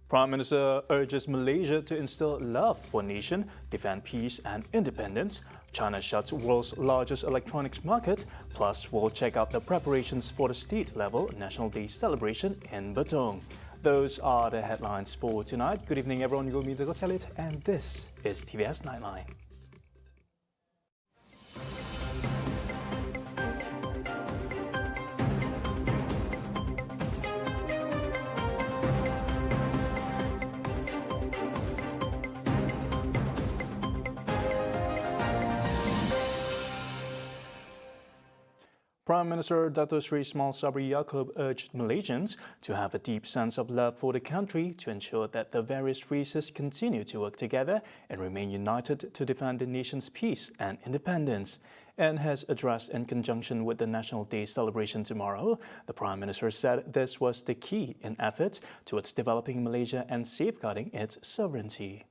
Prime Minister urges Malaysia to instill love for nation, defend peace and independence. China shuts world's largest electronics market. Plus, we'll check out the preparations for the state-level National Day celebration in BETONG. Those are the headlines for tonight. Good evening, everyone. You're with me, Douglas Elliott, and this is TVS Nightline. Prime Minister Dato Sri Ismail Sabri Yaakob urged Malaysians to have a deep sense of love for the country to ensure that the various races continue to work together and remain united to defend the nation's peace and independence. In his address in conjunction with the National Day celebration tomorrow, the Prime Minister said this was the key in efforts towards developing Malaysia and safeguarding its sovereignty.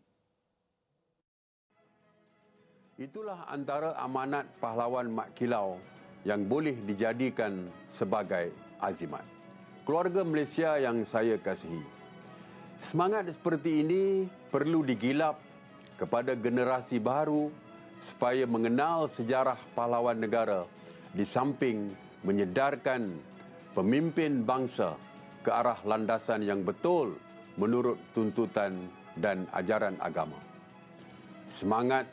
Itulah antara amanat pahlawan Mak Kilau yang boleh dijadikan sebagai azimat. Keluarga Malaysia yang saya kasihi, semangat seperti ini perlu digilap kepada generasi baru supaya mengenal sejarah pahlawan negara di samping menyedarkan pemimpin bangsa ke arah landasan yang betul menurut tuntutan dan ajaran agama. Semangat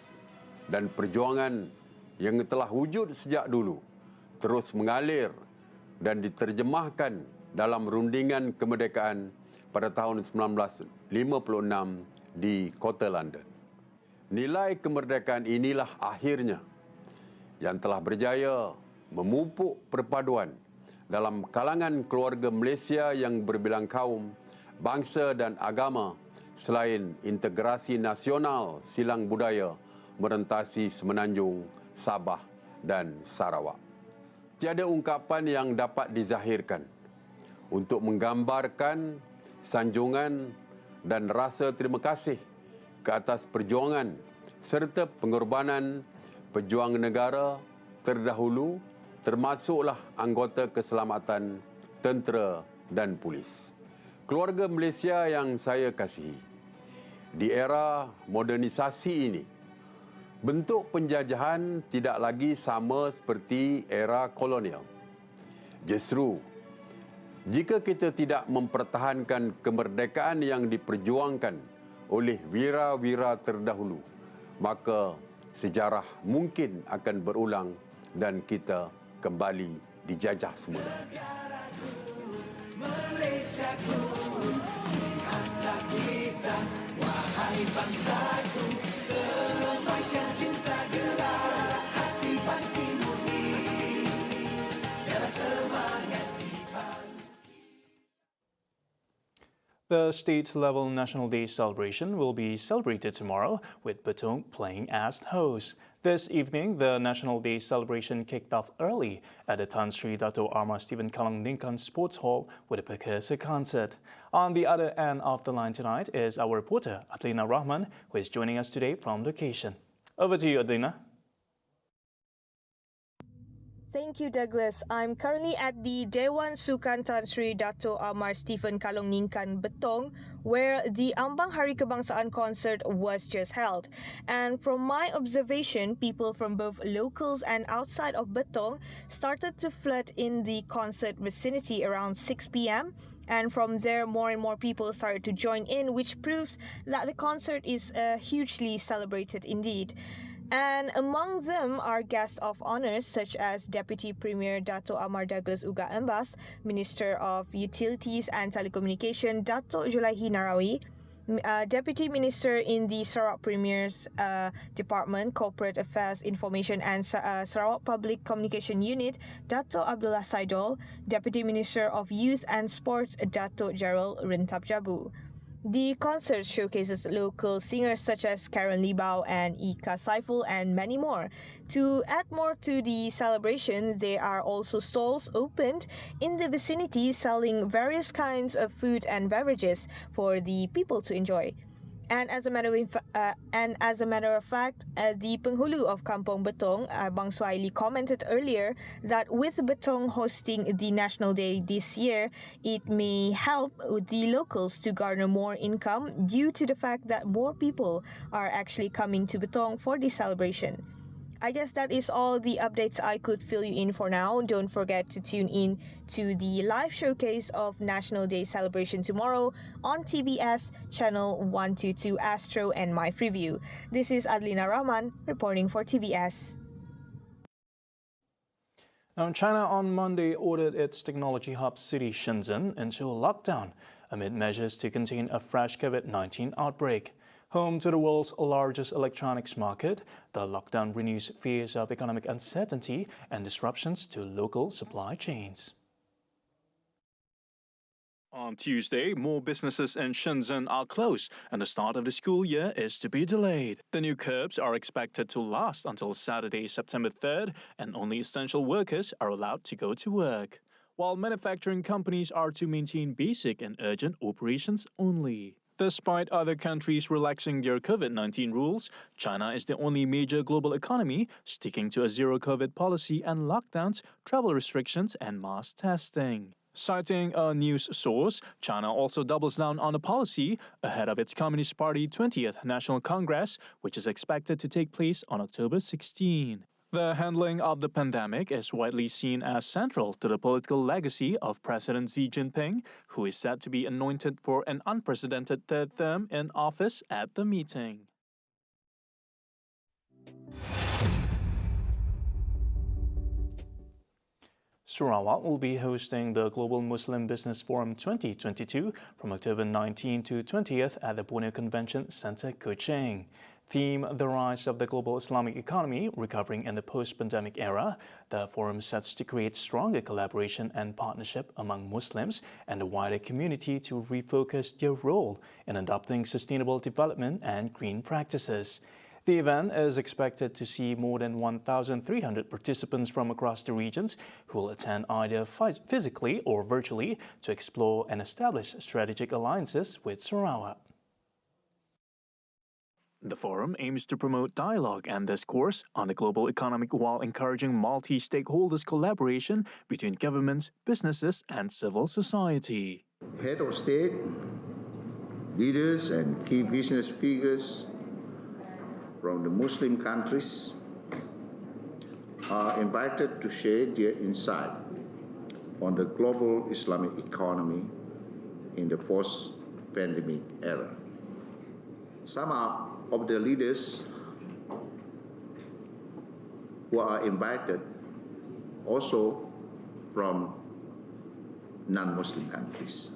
dan perjuangan yang telah wujud sejak dulu terus mengalir dan diterjemahkan dalam rundingan kemerdekaan pada tahun 1956 di kota London. Nilai kemerdekaan inilah akhirnya yang telah berjaya memupuk perpaduan dalam kalangan keluarga Malaysia yang berbilang kaum, bangsa dan agama selain integrasi nasional silang budaya merentasi Semenanjung, Sabah dan Sarawak. Tiada ungkapan yang dapat dizahirkan untuk menggambarkan sanjungan dan rasa terima kasih ke atas perjuangan serta pengorbanan pejuang negara terdahulu, termasuklah anggota keselamatan, tentera dan polis. Keluarga Malaysia yang saya kasihi, di era modernisasi ini, bentuk penjajahan tidak lagi sama seperti era kolonial. Justru, jika kita tidak mempertahankan kemerdekaan yang diperjuangkan oleh wira-wira terdahulu, maka sejarah mungkin akan berulang dan kita kembali dijajah semula. Malaysiaku, ingatlah kita, wahai bangsaku, semaikan cinta gerak hati pasti murni, biar semangat dibangkit. The state-level National Day celebration will be celebrated tomorrow, with BETONG playing as host. This evening, the National Day celebration kicked off early at the Tan Sri Dato Amar Stephen Kallang Ningkan Sports Hall with a precursor concert. On the other end of the line tonight is our reporter, Adlina Rahman, who is joining us today from location. Over to you, Adlina. Thank you, Douglas. I'm currently at the Dewan Sukan Tan Sri Dato Amar Stephen Kallang Ningkan BETONG, where the Ambang Hari Kebangsaan concert was just held. And from my observation, people from both locals and outside of BETONG started to flood in the concert vicinity around 6 p.m. And from there, more and more people started to join in, which proves that the concert is hugely celebrated indeed. And among them are guests of honors such as Deputy Premier Dato Amar Douglas Uga Embas, Minister of Utilities and Telecommunication Dato Julaihi Narawi, Deputy Minister in the Sarawak Premier's Department, Corporate Affairs, Information and Sarawak Public Communication Unit, Dato Abdullah Saidol, Deputy Minister of Youth and Sports, Dato Gerald Rintab Jabu. The concert showcases local singers such as Karen Libau and Ika Saiful and many more. To add more to the celebration, there are also stalls opened in the vicinity selling various kinds of food and beverages for the people to enjoy. And as a matter of fact, the penghulu of Kampong Betong, Bang Suaili, commented earlier that with Betong hosting the National Day this year, it may help the locals to garner more income due to the fact that more people are actually coming to Betong for the celebration. I guess that is all the updates I could fill you in for now. Don't forget to tune in to the live showcase of National Day celebration tomorrow on TVS channel 122 Astro and My Freeview. This is Adlina Rahman reporting for TVS. Now, China on Monday ordered its technology hub city Shenzhen into lockdown amid measures to contain a fresh COVID-19 outbreak. Home to the world's largest electronics market, the lockdown renews fears of economic uncertainty and disruptions to local supply chains. On Tuesday, more businesses in Shenzhen are closed and the start of the school year is to be delayed. The new curbs are expected to last until Saturday, September 3rd, and only essential workers are allowed to go to work, while manufacturing companies are to maintain basic and urgent operations only. Despite other countries relaxing their COVID-19 rules, China is the only major global economy sticking to a zero-COVID policy and lockdowns, travel restrictions, and mass testing. Citing a news source, China also doubles down on the policy ahead of its Communist Party 20th National Congress, which is expected to take place on October 16. The handling of the pandemic is widely seen as central to the political legacy of President Xi Jinping, who is said to be anointed for an unprecedented third term in office at the meeting. Sarawak will be hosting the Global Muslim Business Forum 2022 from October 19 to 20th at the Borneo Convention Center, Kuching. Theme: The Rise of the Global Islamic Economy, Recovering in the Post-Pandemic Era. The forum sets to create stronger collaboration and partnership among Muslims and the wider community to refocus their role in adopting sustainable development and green practices. The event is expected to see more than 1,300 participants from across the regions who will attend either physically or virtually to explore and establish strategic alliances with Sarawak. The forum aims to promote dialogue and discourse on the global economy while encouraging multi-stakeholders collaboration between governments, businesses, and civil society. Head of state, leaders, and key business figures from the Muslim countries are invited to share their insight on the global Islamic economy in the post-pandemic era. Some of the leaders who are invited also from non-Muslim countries.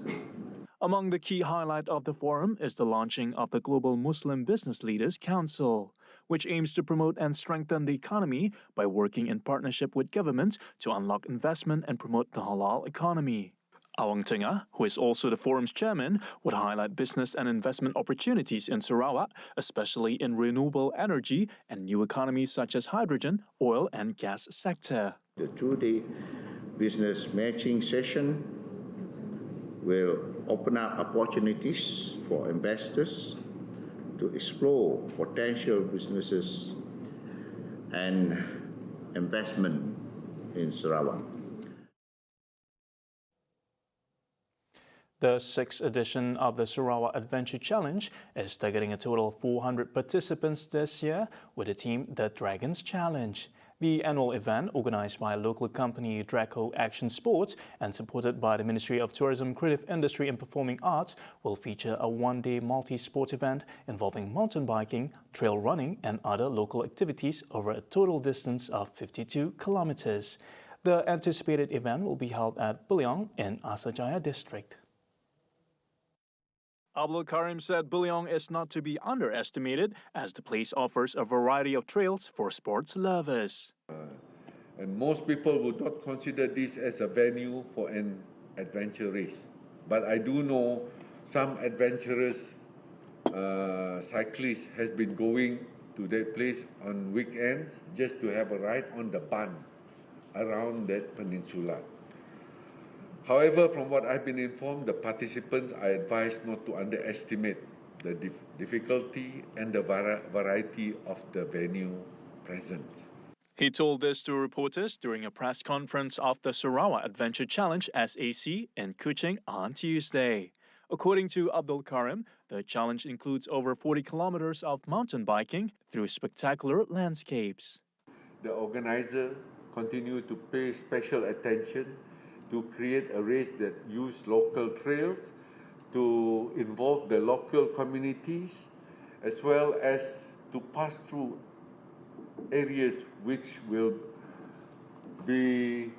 Among the key highlights of the forum is the launching of the Global Muslim Business Leaders Council, which aims to promote and strengthen the economy by working in partnership with governments to unlock investment and promote the halal economy. Awang Tengah, who is also the forum's chairman, would highlight business and investment opportunities in Sarawak, especially in renewable energy and new economies such as hydrogen, oil and gas sector. The two-day business matching session will open up opportunities for investors to explore potential businesses and investment in Sarawak. The 6th edition of the Sarawak Adventure Challenge is targeting a total of 400 participants this year with the theme The Dragons Challenge. The annual event, organized by local company Draco Action Sports and supported by the Ministry of Tourism, Creative Industry and Performing Arts, will feature a one-day multi-sport event involving mountain biking, trail running and other local activities over a total distance of 52 kilometers. The anticipated event will be held at Buliong in Asajaya District. Abdul Karim said Buliong is not to be underestimated as the place offers a variety of trails for sports lovers. And most people would not consider this as a venue for an adventure race. But I do know some adventurous cyclists has been going to that place on weekends just to have a ride on the bun around that peninsula. However, from what I've been informed, the participants are advised not to underestimate the difficulty and the variety of the venue present. He told this to reporters during a press conference of the Sarawak Adventure Challenge SAC in Kuching on Tuesday. According to Abdul Karim, the challenge includes over 40 kilometers of mountain biking through spectacular landscapes. The organizer continue to pay special attention to create a race that use local trails, to involve the local communities, as well as to pass through areas which will be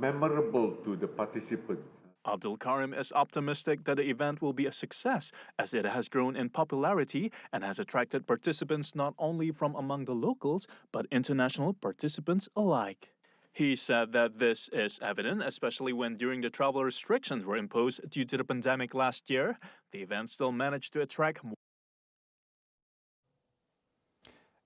memorable to the participants. Abdul Karim is optimistic that the event will be a success as it has grown in popularity and has attracted participants not only from among the locals but international participants alike. He said that this is evident, especially when during the travel restrictions were imposed due to the pandemic last year, the event still managed to attract more.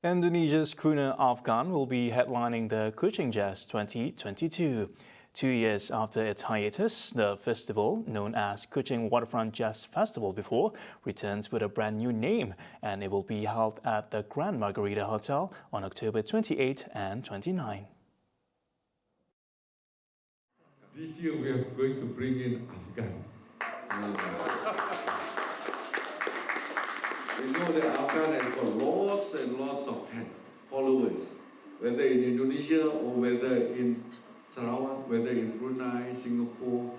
Indonesia's crooner Afghan will be headlining the Kuching Jazz 2022. 2 years after its hiatus, the festival, known as Kuching Waterfront Jazz Festival before, returns with a brand new name, and it will be held at the Grand Margarita Hotel on October 28 and 29. This year we are going to bring in Afghan. We know that Afghan has got lots and lots of fans, followers, whether in Indonesia or whether in Sarawak, whether in Brunei, Singapore,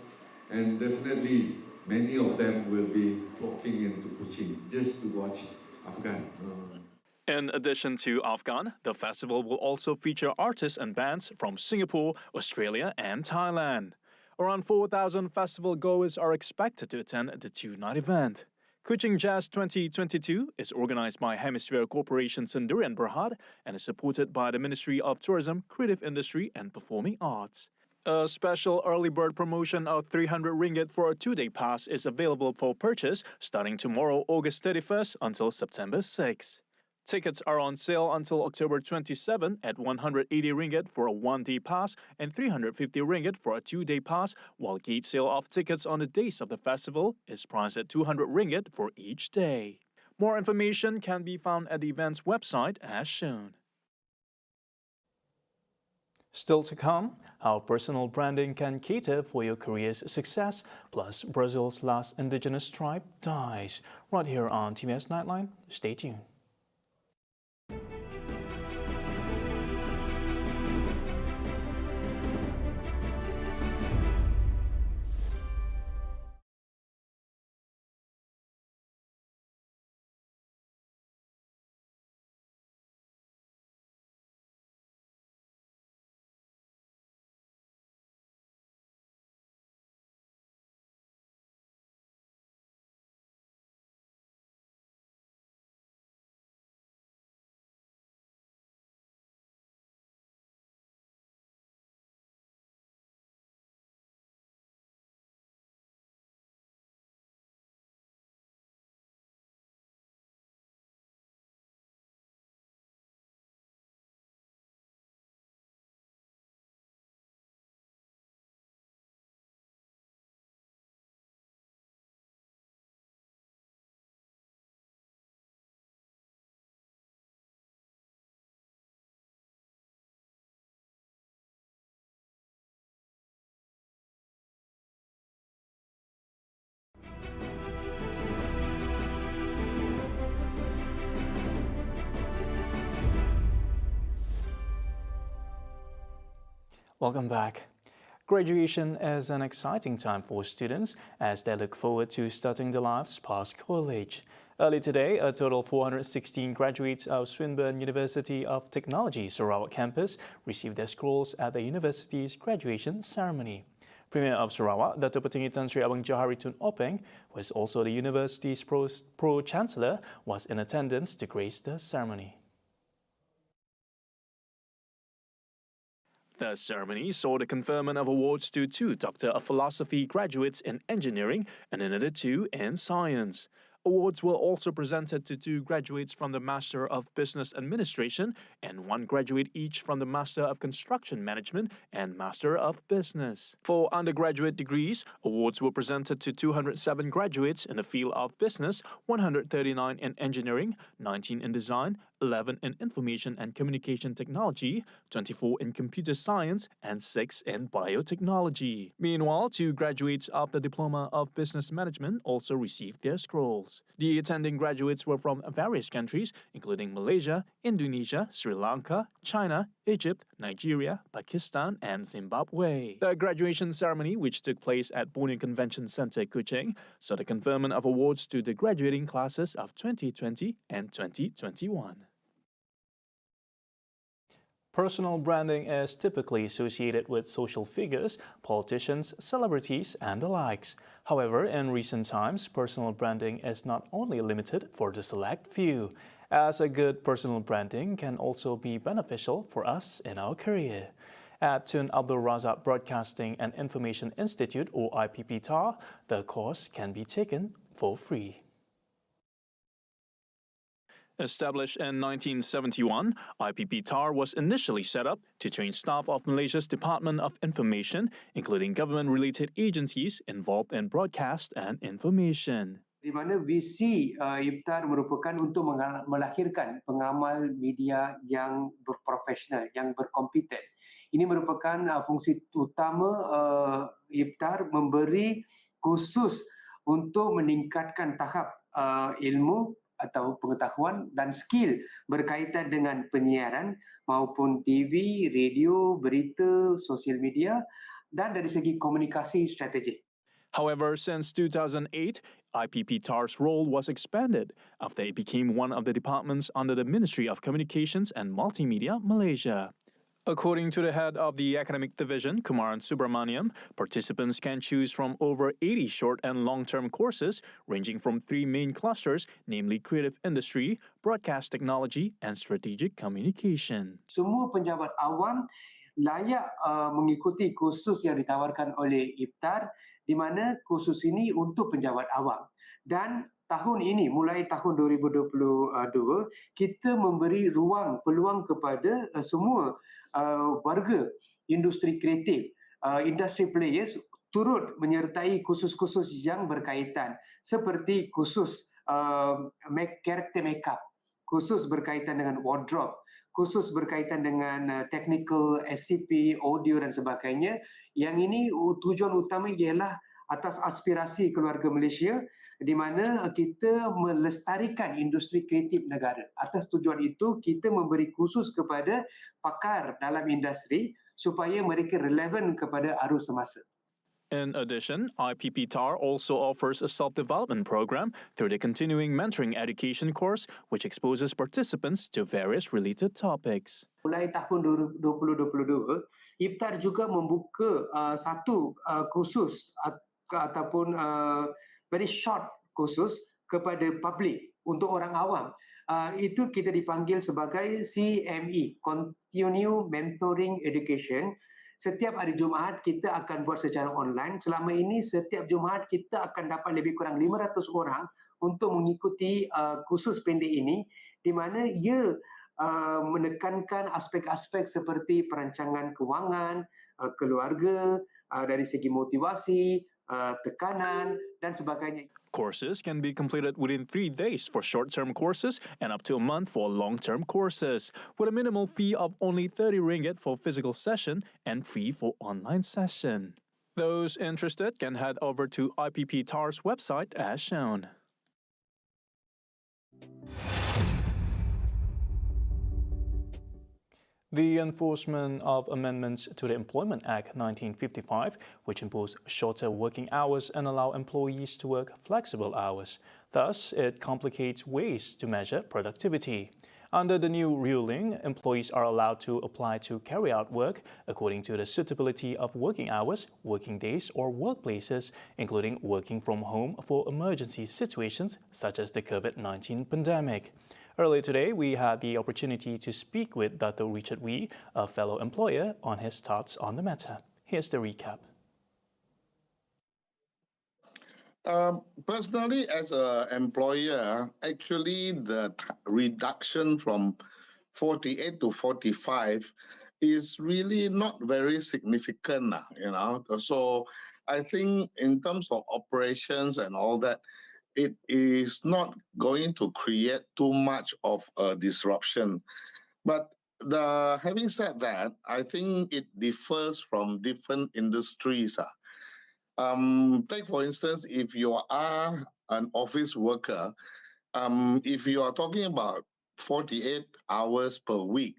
and definitely many of them will be flocking into Kuching just to watch Afghan. In addition to Afghan, the festival will also feature artists and bands from Singapore, Australia, and Thailand. Around 4,000 festival goers are expected to attend the two-night event. Kuching Jazz 2022 is organized by Hemisphere Corporation Sendirian Berhad and is supported by the Ministry of Tourism, Creative Industry and Performing Arts. A special early bird promotion of 300 ringgit for a two-day pass is available for purchase starting tomorrow, August 31st until September 6. Tickets are on sale until October 27 at 180 ringgit for a one-day pass and 350 ringgit for a two-day pass, while gate sale of tickets on the days of the festival is priced at 200 ringgit for each day. More information can be found at the event's website as shown. Still to come, how personal branding can cater for your career's success, plus Brazil's last indigenous tribe dies. Right here on Tvs Nightline. Stay tuned. Welcome back. Graduation is an exciting time for students as they look forward to starting their lives past college. Early today, a total of 416 graduates of Swinburne University of Technology Sarawak campus received their scrolls at the university's graduation ceremony. Premier of Sarawak, Dato' Petinggi Tan Sri Abang Johari Tun Openg, who is also the university's pro-chancellor, was in attendance to grace the ceremony. The ceremony saw the conferment of awards to 2 Doctor of Philosophy graduates in engineering and another 2 in science. Awards were also presented to 2 graduates from the Master of Business Administration and 1 graduate each from the Master of Construction Management and Master of Business. For undergraduate degrees, awards were presented to 207 graduates in the field of business, 139 in engineering, 19 in design, 11 in information and communication technology, 24 in computer science, and 6 in biotechnology. Meanwhile, 2 graduates of the Diploma of Business Management also received their scrolls. The attending graduates were from various countries, including Malaysia, Indonesia, Sri Lanka, China, Egypt, Nigeria, Pakistan, and Zimbabwe. The graduation ceremony, which took place at Borneo Convention Center, Kuching, saw the conferment of awards to the graduating classes of 2020 and 2021. Personal branding is typically associated with social figures, politicians, celebrities, and the likes. However, in recent times, personal branding is not only limited for the select few, as a good personal branding can also be beneficial for us in our career. At Tun Abdul Razak Broadcasting and Information Institute, or IPPTAR, the course can be taken for free. Established in 1971, IPPTAR was initially set up to train staff of Malaysia's Department of Information, including government-related agencies involved in broadcast and information. Di mana visi IPTAR merupakan untuk melahirkan pengamal media yang berprofesional, yang berkompeten. Ini merupakan fungsi utama IPTAR memberi khusus untuk meningkatkan tahap ilmu atau pengetahuan dan skill berkaitan dengan penyiaran maupun TV, radio, berita, sosial media dan dari segi komunikasi strategik. However, since 2008, IPPTAR's role was expanded after it became one of the departments under the Ministry of Communications and Multimedia, Malaysia. According to the head of the academic division, Kumaran Subramaniam, participants can choose from over 80 short and long-term courses ranging from 3 main clusters, namely creative industry, broadcast technology, and strategic communication. Semua penjabat awam layak mengikuti kursus yang ditawarkan oleh IPTAR, di mana kursus ini untuk penjabat awam. Dan tahun ini, mulai tahun 2022, kita memberi peluang kepada semua warga industri kreatif, industri players turut menyertai kursus-kursus yang berkaitan seperti kursus karakter makeup, kursus berkaitan dengan wardrobe, kursus berkaitan dengan technical, SCP, audio dan sebagainya. Yang ini tujuan utama ialah atas aspirasi keluarga Malaysia di mana kita melestarikan industri kreatif negara. Atas tujuan itu, kita memberi kursus kepada pakar dalam industri supaya mereka relevan kepada arus semasa. In addition, IPPTAR also offers a self-development program through the continuing mentoring education course, which exposes participants to various related topics. Mulai tahun 2022, IPTAR juga membuka satu kursus ataupun very short kursus kepada publik untuk orang awam. Itu kita dipanggil sebagai CME, Continue Mentoring Education. Setiap hari Jumaat kita akan buat secara online. Selama ini setiap Jumaat kita akan dapat lebih kurang 500 orang untuk mengikuti kursus pendek ini, di mana ia menekankan aspek-aspek seperti perancangan kewangan, keluarga, dari segi motivasi, tekanan dan sebagainya. Courses can be completed within 3 days for short-term courses and up to a month for long-term courses, with a minimal fee of only 30 ringgit for physical session and free for online session. Those interested can head over to IPPTAR's website as shown. The enforcement of amendments to the Employment Act 1955, which impose shorter working hours and allow employees to work flexible hours. Thus, it complicates ways to measure productivity. Under the new ruling, employees are allowed to apply to carry out work according to the suitability of working hours, working days, or workplaces, including working from home for emergency situations such as the COVID-19 pandemic. Earlier today, we had the opportunity to speak with Dr. Richard Wee, a fellow employer, on his thoughts on the matter. Here's the recap. Personally, as an employer, actually the reduction from 48 to 45 is really not very significant, So I think in terms of operations and all that, it is not going to create too much of a disruption. But having said that, I think it differs from different industries. Take for instance, if you are an office worker, if you are talking about 48 hours per week,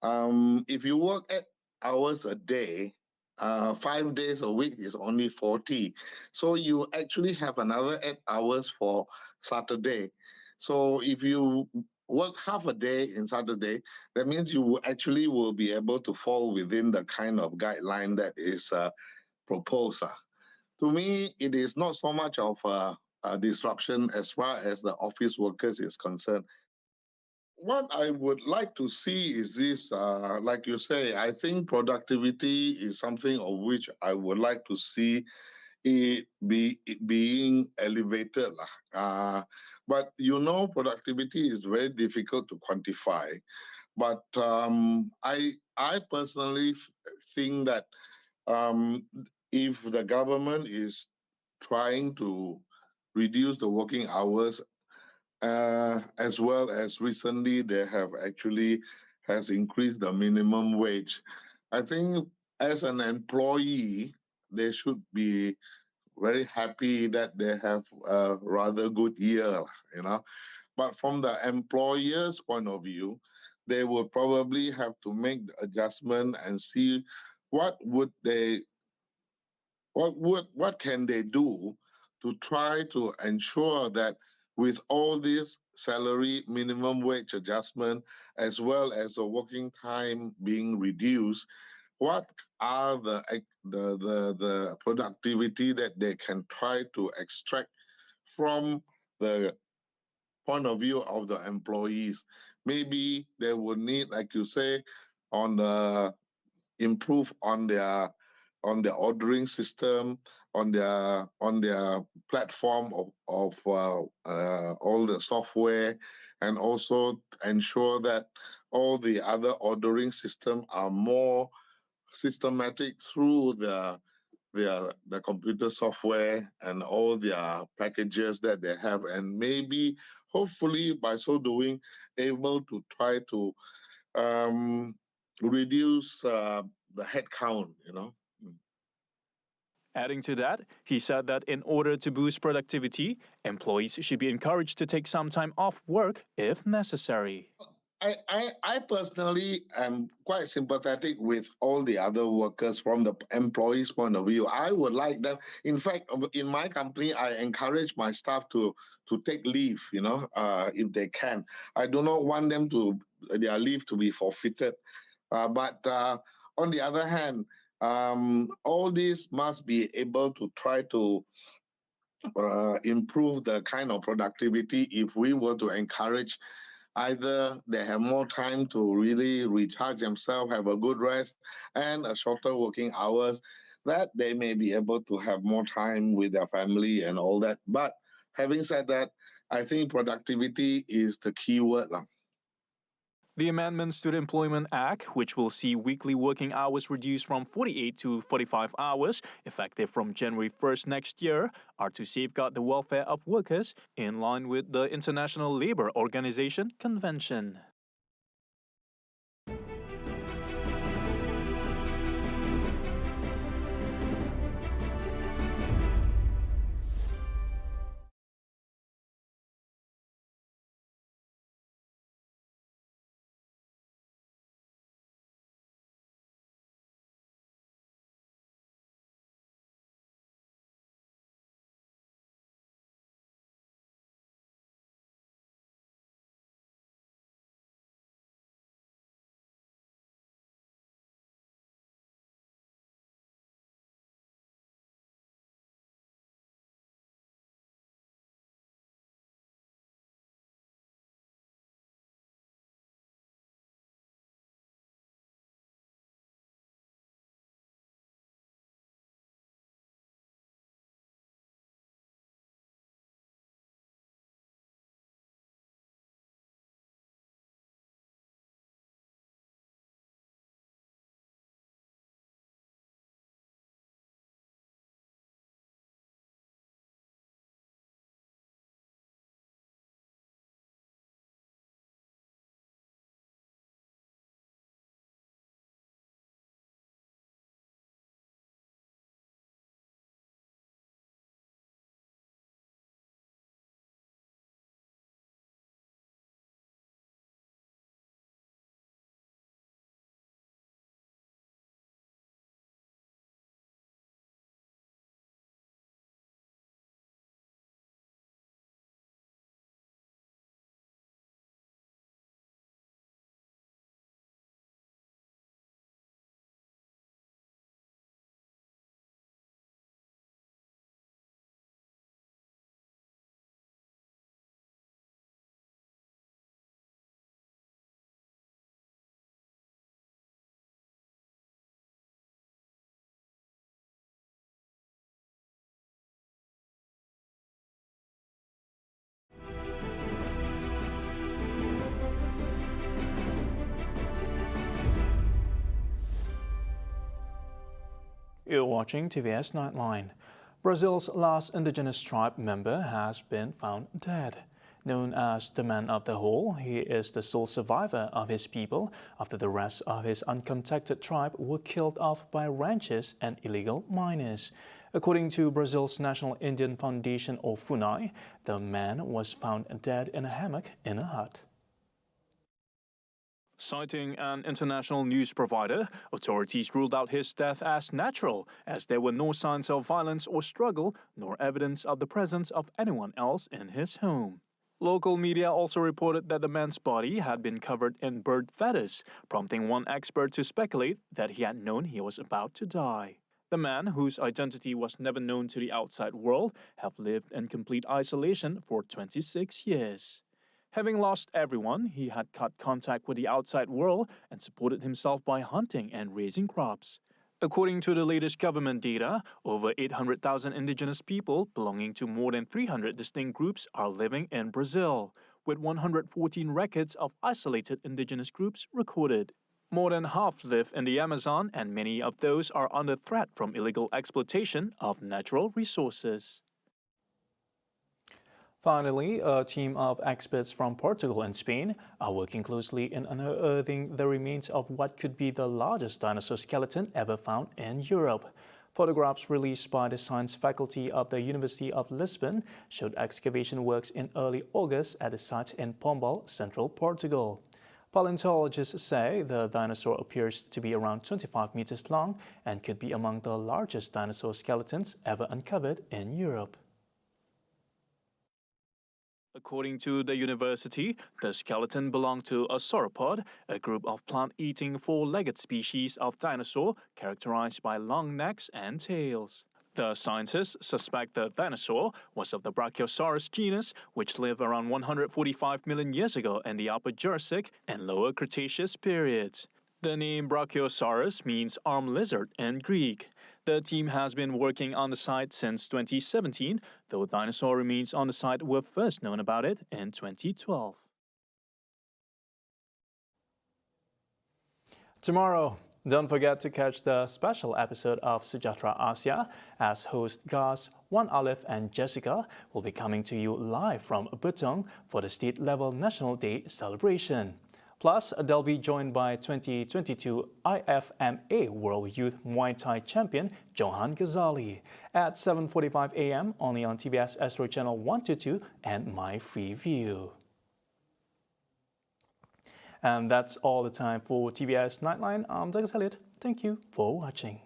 if you work 8 hours a day, 5 days a week is only 40. So you actually have another 8 hours for Saturday. So if you work half a day in Saturday, that means you actually will be able to fall within the kind of guideline that is proposed. To me, it is not so much of a disruption as far as the office workers is concerned. What I would like to see is this, like you say, I think productivity is something of which I would like to see it being elevated. But productivity is very difficult to quantify. But I personally think that if the government is trying to reduce the working hours, as well as recently they have actually has increased the minimum wage. I think as an employee, they should be very happy that they have a rather good year, you know. But from the employer's point of view, they will probably have to make the adjustment and see what would they what can they do to try to ensure that with all this salary minimum wage adjustment as well as the working time being reduced, what are the productivity that they can try to extract from the point of view of the employees? Maybe they would need, like you say, on the improve on their ordering system, on their platform of all the software, and also ensure that all the other ordering system are more systematic through the computer software and all their packages that they have, and maybe hopefully by so doing able to try to um, reduce the head count, Adding to that, he said that in order to boost productivity, employees should be encouraged to take some time off work if necessary. I personally am quite sympathetic with all the other workers from the employees' point of view. I would like them. In fact, in my company, I encourage my staff to take leave. If they can. I do not want them to their leave to be forfeited. But on the other hand, all these must be able to try to improve the kind of productivity if we were to encourage either they have more time to really recharge themselves, have a good rest, and a shorter working hours, that they may be able to have more time with their family and all that. But having said that, I think productivity is the key word. The amendments to the Employment Act, which will see weekly working hours reduced from 48 to 45 hours, effective from January 1st next year, are to safeguard the welfare of workers in line with the International Labour Organization Convention. You're watching TVS Nightline. Brazil's last indigenous tribe member has been found dead. Known as the Man of the Hole, he is the sole survivor of his people after the rest of his uncontacted tribe were killed off by ranchers and illegal miners. According to Brazil's National Indian Foundation, or FUNAI, the man was found dead in a hammock in a hut. Citing an international news provider, authorities ruled out his death as natural, as there were no signs of violence or struggle, nor evidence of the presence of anyone else in his home. Local media also reported that the man's body had been covered in bird feathers, prompting one expert to speculate that he had known he was about to die. The man, whose identity was never known to the outside world, have lived in complete isolation for 26 years. Having lost everyone, he had cut contact with the outside world and supported himself by hunting and raising crops. According to the latest government data, over 800,000 indigenous people belonging to more than 300 distinct groups are living in Brazil, with 114 records of isolated indigenous groups recorded. More than half live in the Amazon, and many of those are under threat from illegal exploitation of natural resources. Finally, a team of experts from Portugal and Spain are working closely in unearthing the remains of what could be the largest dinosaur skeleton ever found in Europe. Photographs released by the science faculty of the University of Lisbon showed excavation works in early August at a site in Pombal, central Portugal. Paleontologists say the dinosaur appears to be around 25 meters long and could be among the largest dinosaur skeletons ever uncovered in Europe. According to the university, the skeleton belonged to a sauropod, a group of plant-eating four-legged species of dinosaur characterized by long necks and tails. The scientists suspect the dinosaur was of the Brachiosaurus genus, which lived around 145 million years ago in the Upper Jurassic and Lower Cretaceous periods. The name Brachiosaurus means armed lizard in Greek. The team has been working on the site since 2017, though dinosaur remains on the site were first known about it in 2012. Tomorrow, don't forget to catch the special episode of Sejahtera Asia, as host Gus, Wan Alif and Jessica will be coming to you live from BETONG for the state-level National Day celebration. Plus, they'll be joined by 2022 IFMA World Youth Muay Thai Champion Johan Ghazali at 7:45 a.m. only on TVS Astro Channel 122 and My Free View. And that's all the time for TVS Nightline. I'm Douglas Elliott. Thank you for watching.